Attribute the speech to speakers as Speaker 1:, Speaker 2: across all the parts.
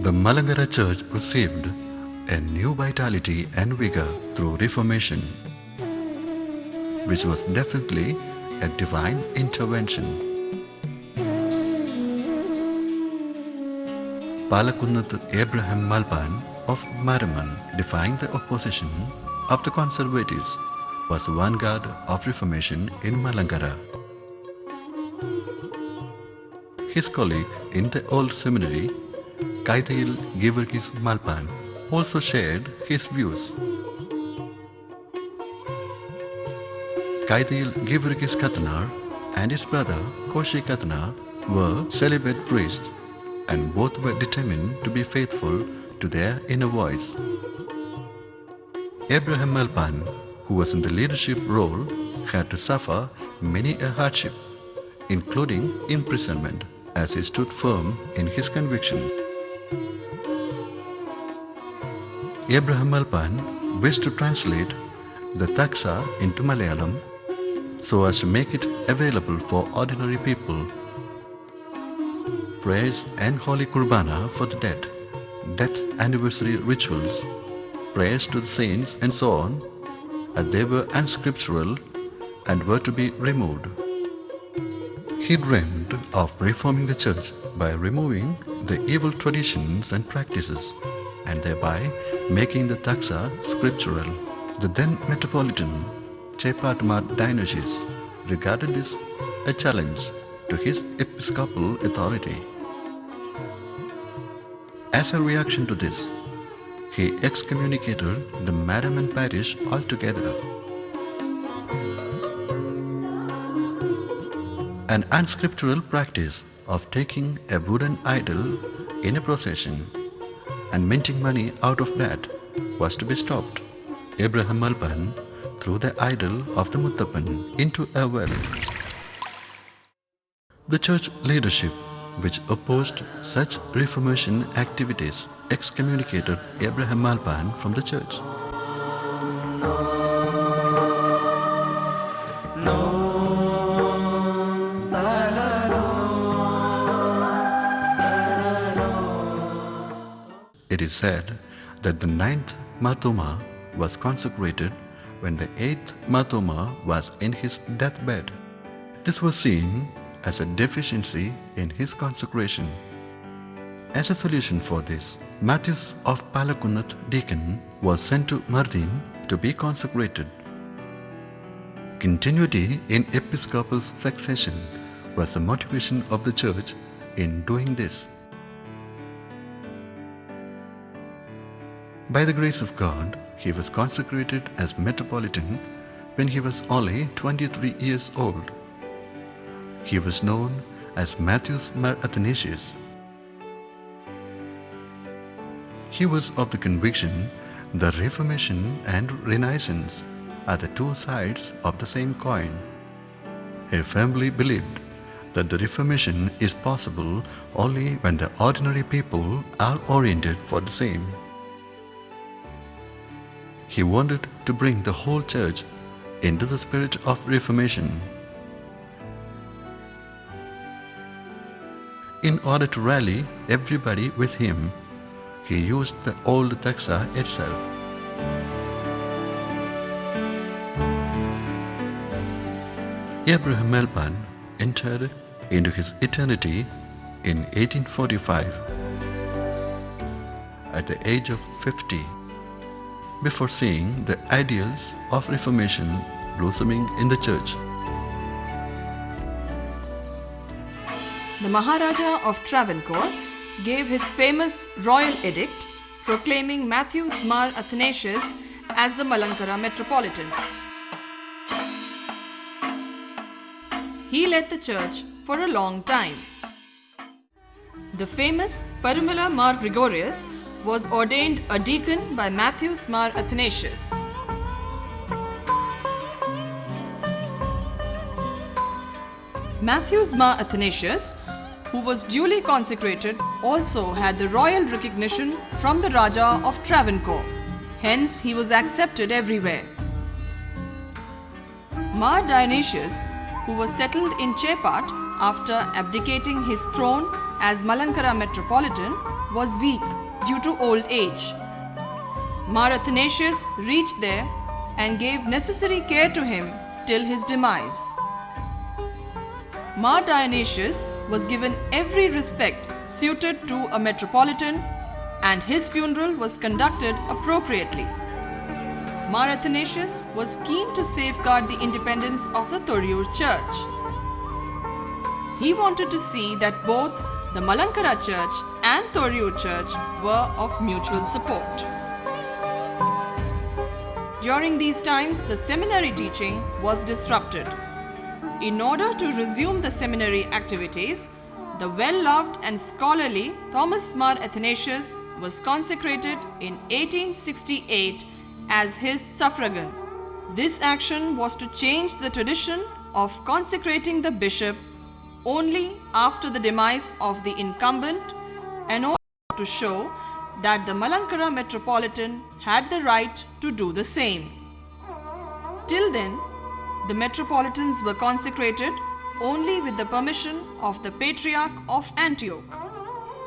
Speaker 1: The Malankara Church received a new vitality and vigor through Reformation, which was definitely a divine intervention. Palakunnath Abraham Malpan of Maraman, defying the opposition of the conservatives, was the vanguard of Reformation in Malankara. His colleague in the old seminary, Kaithayil Givargis Malpan, also shared his views. Kaithayil Givargis Kathanar and his brother Koshi Kathanar were celibate priests, and both were determined to be faithful to their inner voice. Abraham Malpan, who was in the leadership role, had to suffer many a hardship, including imprisonment, as he stood firm in his conviction. Abraham Malpan wished to translate the Taksa into Malayalam so as to make it available for ordinary people. Prayers and Holy Kurbana for the dead, death anniversary rituals, prayers to the saints and so on, they were unscriptural and were to be removed. He dreamed of reforming the church by removing the evil traditions and practices and thereby making the Taksa scriptural. The then Metropolitan Chepatmar Dionysius regarded this a challenge to his episcopal authority. As a reaction to this, he excommunicated the Maraman parish altogether. An unscriptural practice of taking a wooden idol in a procession and minting money out of that was to be stopped. Abraham Malpan threw the idol of the Muttappan into a well. The church leadership, which opposed such Reformation activities, excommunicated Abraham Malpan from the church. It is said that the 9th Thoma was consecrated when the 8th Thoma was in his deathbed. This was seen as a deficiency in his consecration. As a solution for this, Matthews of Palakunnath deacon was sent to Mardin to be consecrated. Continuity in episcopal succession was the motivation of the church in doing this. By the grace of God, he was consecrated as Metropolitan when he was only 23 years old. He was known as Matthews Mar Athanasius. He was of the conviction that Reformation and Renaissance are the two sides of the same coin. He firmly believed that the Reformation is possible only when the ordinary people are oriented for the same. He wanted to bring the whole church into the spirit of Reformation. In order to rally everybody with him, he used the old Taksa itself. Abraham Malpan entered into his eternity in 1845 at the age of 50. Before seeing the ideals of Reformation blossoming in the church.
Speaker 2: The Maharaja of Travancore gave his famous royal edict proclaiming Matthews Mar Athanasius as the Malankara Metropolitan. He led the church for a long time. The famous Parimala Mar Gregorius was ordained a deacon by Matthews Mar Athanasius. Matthews Mar Athanasius, who was duly consecrated, also had the royal recognition from the Raja of Travancore. Hence, he was accepted everywhere. Mar Dionysius, who was settled in Chepat after abdicating his throne as Malankara Metropolitan was weak due to old age. Mar Athanasius reached there and gave necessary care to him till his demise. Mar Dionysius was given every respect suited to a metropolitan, and his funeral was conducted appropriately. Mar Athanasius was keen to safeguard the independence of the Thoriur Church. He wanted to see that both the Malankara Church and Thoriur Church were of mutual support. During these times, the seminary teaching was disrupted. In order to resume the seminary activities, the well-loved and scholarly Thomas Mar Athanasius was consecrated in 1868 as his suffragan. This action was to change the tradition of consecrating the bishop only after the demise of the incumbent, and also to show that the Malankara Metropolitan had the right to do the same. Till then, the Metropolitans were consecrated only with the permission of the Patriarch of Antioch.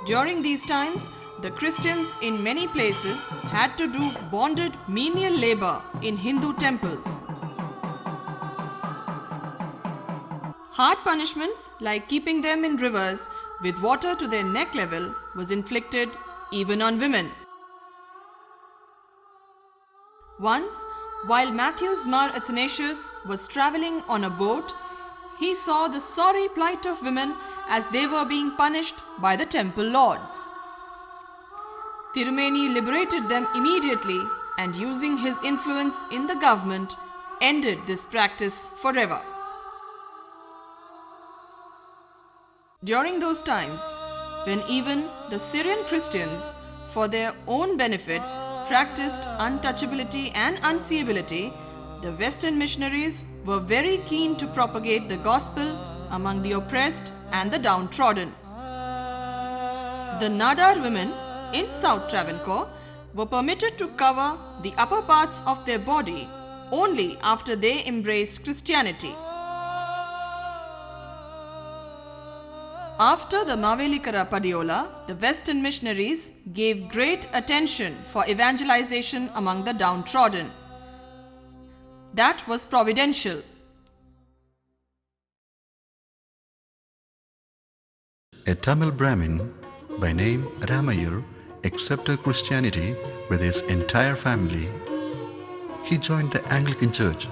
Speaker 2: During these times, the Christians in many places had to do bonded menial labor in Hindu temples. Hard punishments like keeping them in rivers with water to their neck level was inflicted even on women. Once, while Matthews Mar Athanasius was travelling on a boat, he saw the sorry plight of women as they were being punished by the temple lords. Tirumeni liberated them immediately and, using his influence in the government, ended this practice forever. During those times, when even the Syrian Christians, for their own benefits, practiced untouchability and unseeability, the Western missionaries were very keen to propagate the gospel among the oppressed and the downtrodden. The Nadar women in South Travancore were permitted to cover the upper parts of their body only after they embraced Christianity. After the Mavelikara Padiola, the Western missionaries gave great attention for evangelization among the downtrodden. That was providential.
Speaker 1: A Tamil Brahmin by name Ramayur accepted Christianity with his entire family. He joined the Anglican Church,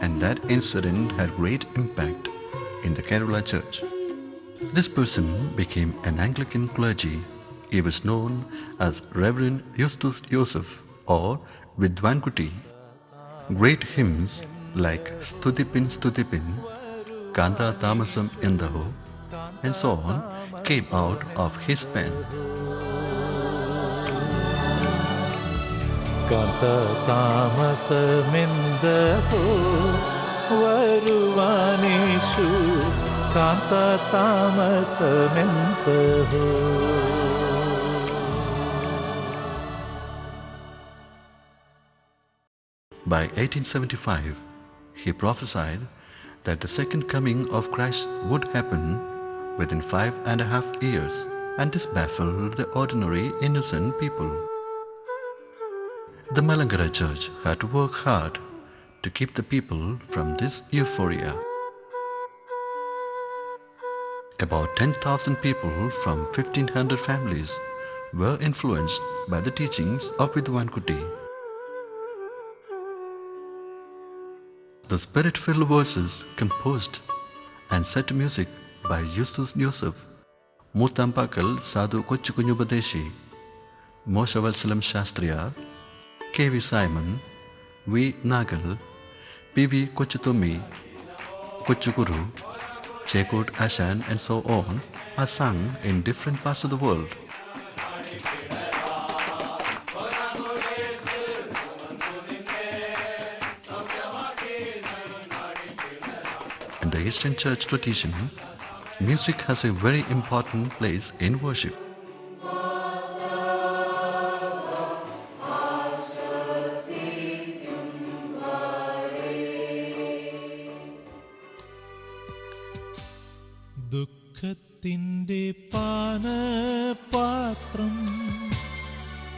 Speaker 1: and that incident had great impact in the Kerala Church. This person became an Anglican clergy. He was known as Reverend Justus Joseph or Vidwankuti. Great hymns like Stutipin Stutipin, Kanta Tamasam Indaho, and so on came out of his pen.
Speaker 3: Kanta Tamasamindaho Varuvanishu Kanta Tamasamindaho.
Speaker 1: By 1875, he prophesied that the second coming of Christ would happen within 5.5 years, and this baffled the ordinary innocent people. The Malankara Church had to work hard to keep the people from this euphoria. About 10,000 people from 1,500 families were influenced by the teachings of Vidwankuti. The spirit-filled verses composed and set to music by Justus Joseph, Mutampakal Sadhu Kochukunyubadeshi, Moshavalsalam Shastriyar, K.V. Simon, V. Nagal, P.V. Kochutumi, Kochukuru, Chekot Ashan, and so on are sung in different parts of the world. In the Eastern Church tradition, music has a very important place in worship.
Speaker 3: ദുഃഖത്തിൻ്റെ പാ പാത്രം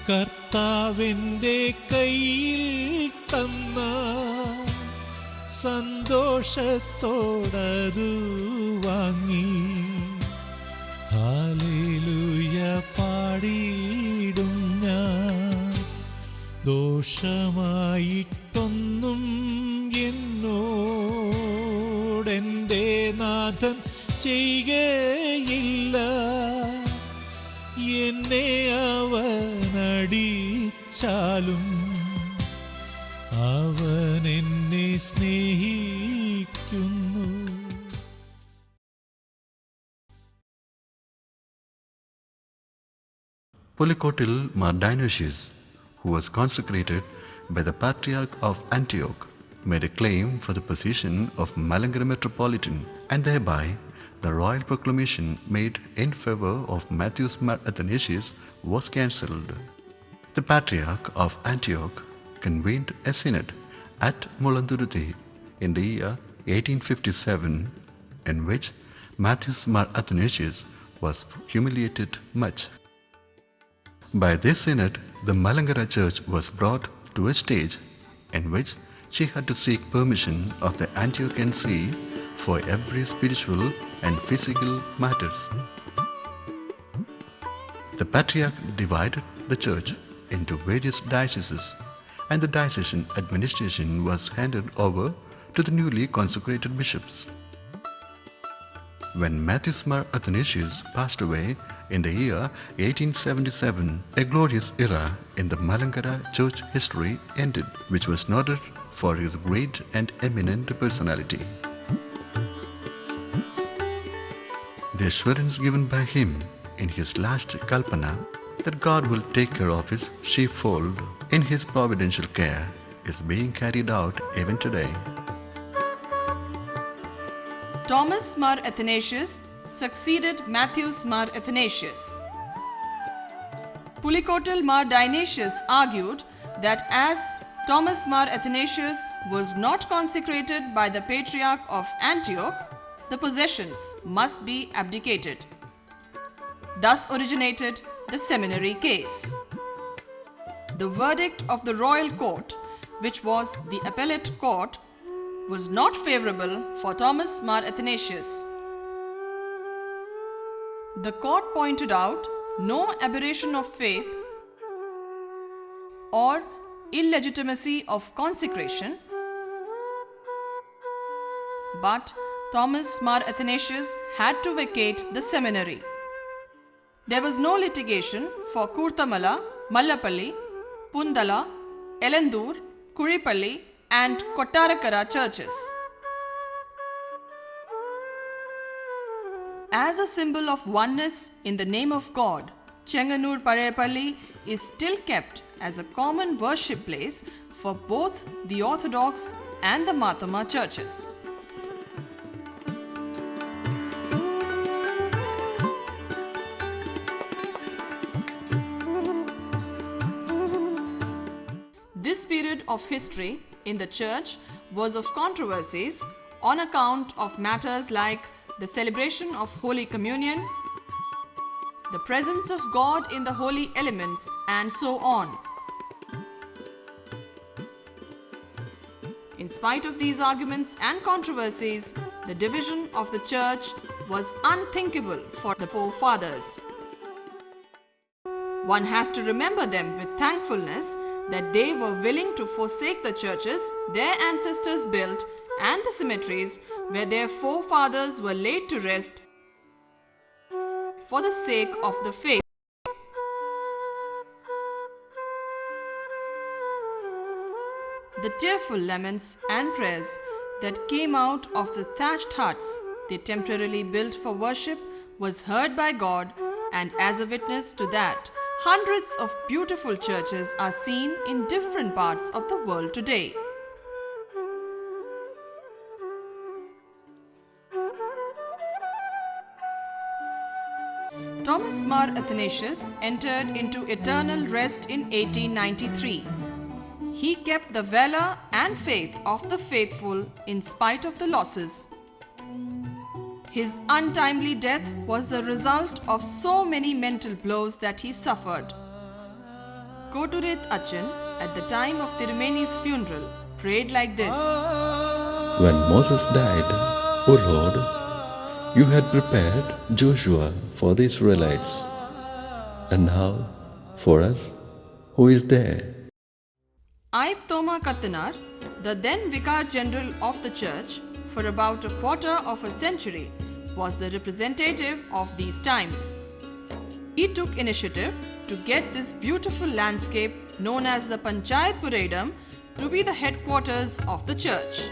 Speaker 3: കർത്താവിൻ്റെ കയ്യിൽ തന്ന സന്തോഷത്തോടതു വാങ്ങി hallelujah പാടിയിടും ഞാൻ. ദോഷമായിട്ടൊന്നും എന്നോടെൻ്റെ നാഥൻ ചെയ്യുകയില്ല. എന്നെ അവനടിച്ചാലും അവൻ എന്നെ സ്നേഹിക്കുന്നു.
Speaker 1: Polycotil Mar Dionysius, who was consecrated by the Patriarch of Antioch, made a claim for the position of Malankara Metropolitan, and thereby the royal proclamation made in favor of Matthews Mar Athanasius was cancelled. The Patriarch of Antioch convened a synod at Mulanduruthi in the year 1857, in which Matthews Mar Athanasius was humiliated much. By this synod, the Malankara Church was brought to a stage in which she had to seek permission of the Antiochian See for every spiritual and physical matters. The Patriarch divided the church into various dioceses, and the diocesan administration was handed over to the newly consecrated bishops. When Matthews Mar Athanasius passed away in the year 1877, a glorious era in the Malankara church history ended, which was noted for his great and eminent personality. The assurance given by him in his last Kalpana that God will take care of his sheepfold in his providential care is being carried out even today.
Speaker 2: Thomas Mar Athanasius succeeded Matthews Mar Athanasius. Polycotil Mar Dionysius argued that as Thomas Mar Athanasius was not consecrated by the Patriarch of Antioch, the possessions must be abdicated. Thus originated the seminary case. The verdict of the royal court, which was the appellate court, was not favorable for Thomas Mar Athanasius. The court pointed out no aberration of faith or illegitimacy of consecration, but Thomas Mar Athanasius had to vacate the seminary. There was no litigation for Kurtamala, Mallapalli, Pundala, Elendur, Kuripalli and Kottarakara churches. As a symbol of oneness in the name of God, Chenganur Parayapalli is still kept as a common worship place for both the Orthodox and the Mathama churches. This period of history in the church was of controversies on account of matters like the celebration of Holy Communion, the presence of God in the holy elements, and so on. In spite of these arguments and controversies, the division of the church was unthinkable for the forefathers. One has to remember them with thankfulness that they were willing to forsake the churches their ancestors built and the cemeteries where their forefathers were laid to rest for the sake of the faith. The tearful laments and prayers that came out of the thatched huts they temporarily built for worship was heard by God, and as a witness to that, hundreds of beautiful churches are seen in different parts of the world today. Thomas Mar Athanasius entered into eternal rest in 1893. He kept the valor and faith of the faithful in spite of the losses. His untimely death was the result of so many mental blows that he suffered. Rt.Rev.Dr. at the time of Tirumeni's funeral prayed like this:
Speaker 1: When Moses died, O Lord, you had prepared Joshua for the Israelites, and now for us, who is there?
Speaker 2: Thoma, the then Vicar General of the Church for about a quarter of a century, was the representative of these times. He took initiative to get this beautiful landscape known as the Panchayat Puredam to be the headquarters of the church.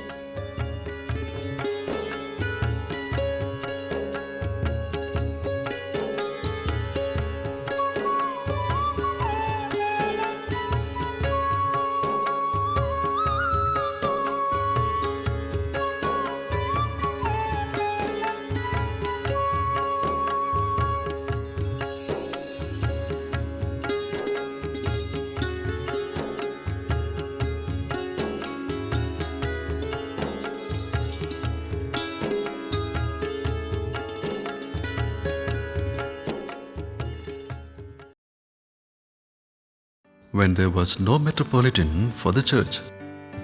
Speaker 1: When there was no metropolitan for the church,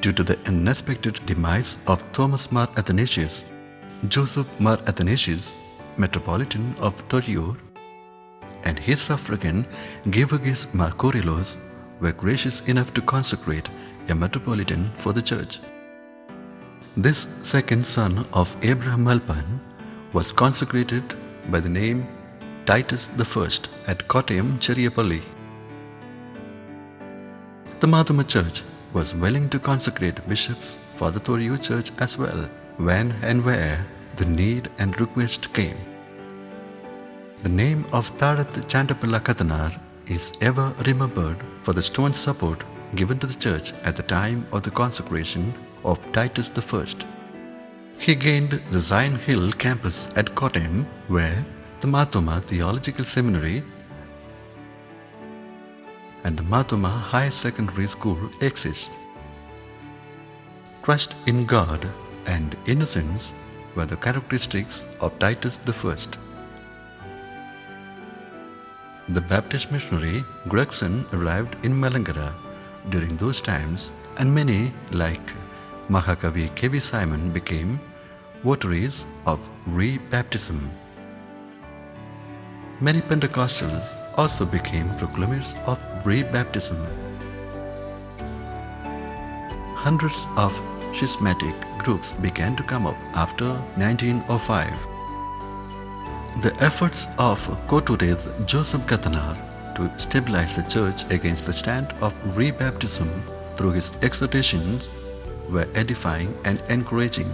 Speaker 1: due to the unexpected demise of Thomas Mar Athanasius, Joseph Mar Athanasius, metropolitan of Toriur, and his suffragan Georgis Mar Kyrillos were gracious enough to consecrate a metropolitan for the church. This second son of Abraham Malpan was consecrated by the name Titus I at Kottayam Cheriyapalli. The Madhuma Church was willing to consecrate bishops for the Thoriur Church as well, when and where the need and request came. The name of Tharath Chantapilla Kathanar is ever remembered for the stone support given to the church at the time of the consecration of Titus I. He gained the Zion Hill campus at Kottayam, where the Mathoma Theological Seminary and the Mathoma Higher Secondary School exists. Trust in God and innocence were the characteristics of Titus I. The Baptist missionary Gregson arrived in Malangara during those times, and many, like Mahakavi K.V. Simon, became votaries of re-baptism. Many Pentecostals also became proclaimers of re-baptism. Hundreds of schismatic groups began to come up after 1905. The efforts of Rt.Rev. Joseph Kathanar to stabilize the church against the stand of re-baptism through his exhortations were edifying and encouraging.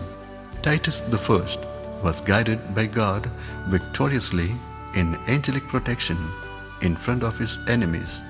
Speaker 1: Titus I was guided by God victoriously in angelic protection in front of his enemies.